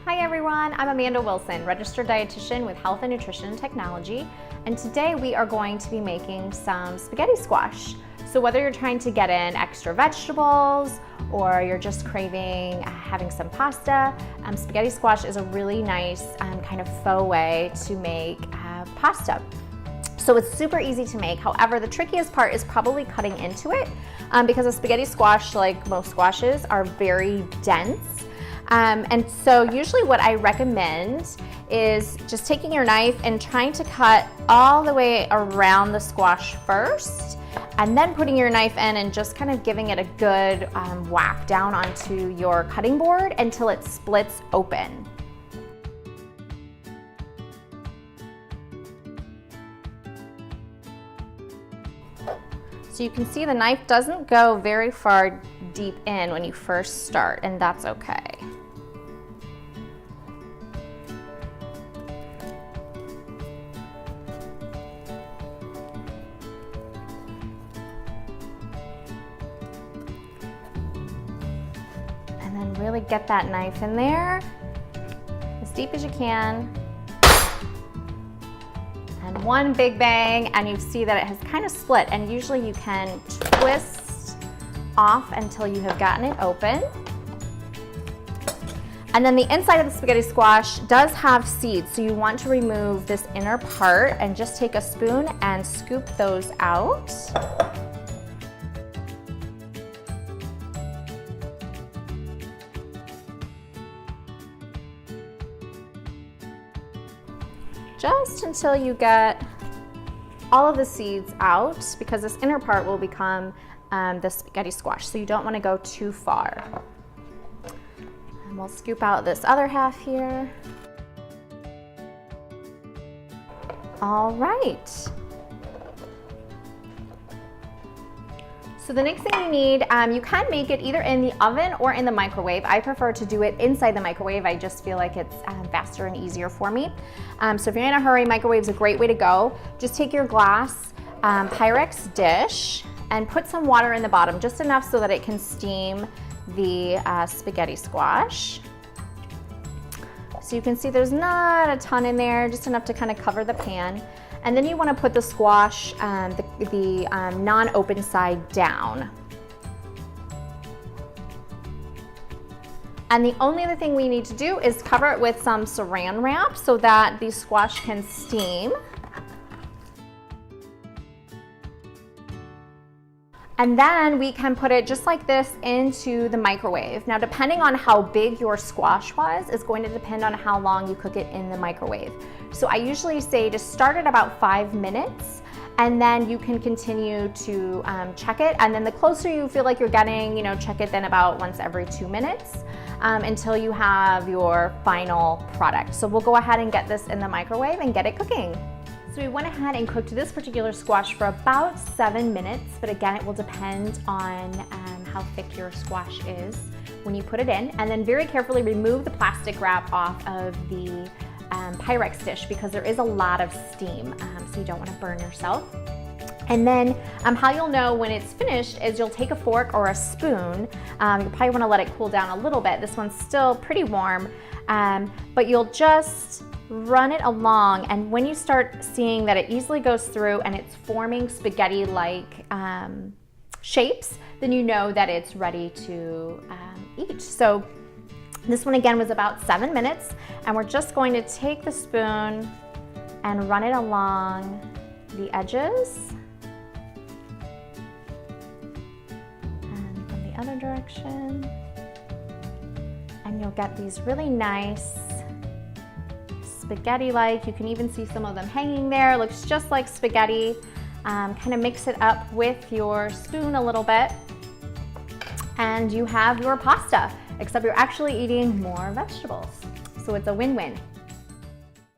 Hi everyone, I'm Amanda Wilson, registered dietitian with Health and Nutrition and Technology, and today we are going to be making some spaghetti squash. So whether you're trying to get in extra vegetables or you're just craving having some pasta, spaghetti squash is a really nice kind of faux way to make pasta. So it's super easy to make. However, the trickiest part is probably cutting into it because a spaghetti squash, like most squashes, are very dense. And so usually what I recommend is just taking your knife and trying to cut all the way around the squash first, and then putting your knife in and just kind of giving it a good whack down onto your cutting board until it splits open. So you can see the knife doesn't go very far deep in when you first start, and that's okay. And then really get that knife in there as deep as you can. And one big bang, and you see that it has kind of split, and usually you can twist off until you have gotten it open. And then the inside of the spaghetti squash does have seeds, so you want to remove this inner part and just take a spoon and scoop those out. Just until you get all of the seeds out, because this inner part will become the spaghetti squash, so you don't want to go too far. And we'll scoop out this other half here. All right. So the next thing you need, you can make it either in the oven or in the microwave. I prefer to do it inside the microwave. I just feel like it's faster and easier for me. So if you're in a hurry, microwave's a great way to go. Just take your glass Pyrex dish and put some water in the bottom, just enough so that it can steam the spaghetti squash. So you can see there's not a ton in there, just enough to kind of cover the pan. And then you want to put the squash, the non-open side down. And the only other thing we need to do is cover it with some saran wrap so that the squash can steam. And then we can put it just like this into the microwave. Now, depending on how big your squash was is going to depend on how long you cook it in the microwave. So I usually say to start at about 5 minutes, and then you can continue to check it. And then the closer you feel like you're getting, check it then about once every 2 minutes until you have your final product. So we'll go ahead and get this in the microwave and get it cooking. So we went ahead and cooked this particular squash for about 7 minutes, but again, it will depend on how thick your squash is when you put it in. And then very carefully remove the plastic wrap off of the Pyrex dish because there is a lot of steam, so you don't want to burn yourself. And then how you'll know when it's finished is you'll take a fork or a spoon. You'll probably want to let it cool down a little bit. This one's still pretty warm, but you'll just run it along, and when you start seeing that it easily goes through and it's forming spaghetti-like shapes, then you know that it's ready to eat. So this one again was about 7 minutes, and we're just going to take the spoon and run it along the edges and from the other direction, and you'll get these really nice spaghetti-like. You can even see some of them hanging there. It looks just like spaghetti. Kind of mix it up with your spoon a little bit, and you have your pasta, except you're actually eating more vegetables. So it's a win-win.